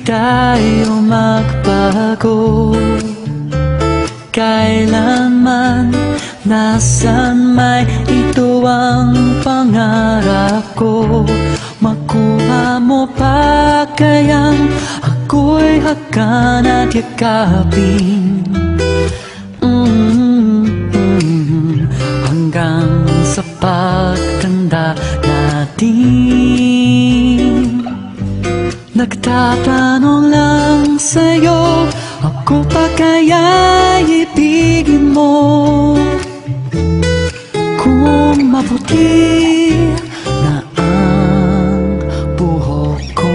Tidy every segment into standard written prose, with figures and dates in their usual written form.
tayo magbago kailanman. Nasaan may ito ang pangarap ko. Makuha mo pa kayang ako'y hakan at yakapin hanggang sa pagtanda natin. Nagtatanong lang sa'yo, ako pa kaya ibigin mo? Kung maputi na ang buhok ko.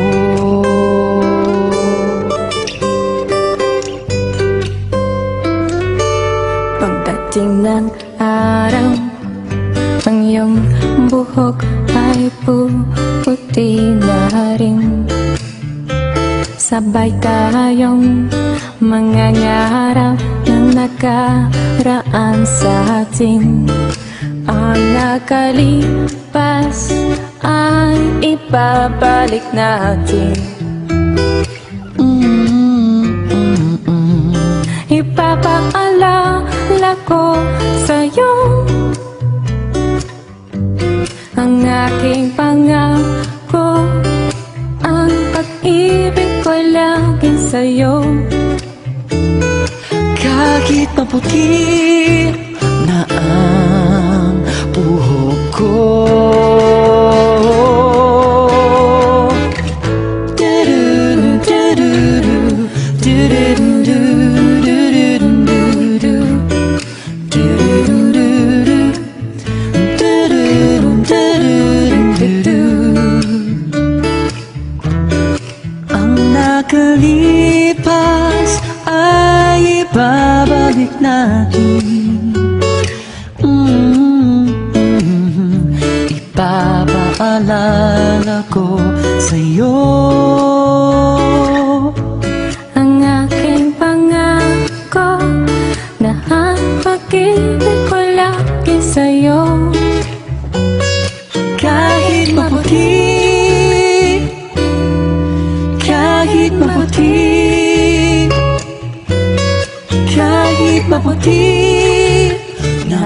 Pagdating ng araw, ang iyong buhok ay puputi na rin. Sabay tayong mangangarap ng nakaraan sa atin. Ang nakalipas ay ibabalik natin. Ipapaalala ko sa'yo ang aking pangako. Ang pag-ibig ko'y laging sa'yo. Kahit maputi na ang buhok ko. Ang nakalipas ay ibabalik natin. Ipapaalala ko sa'yo ang aking pangako na ang pag-ibig ko lagi sa'yo. kahit maputi, kahit maputi, kahit maputi na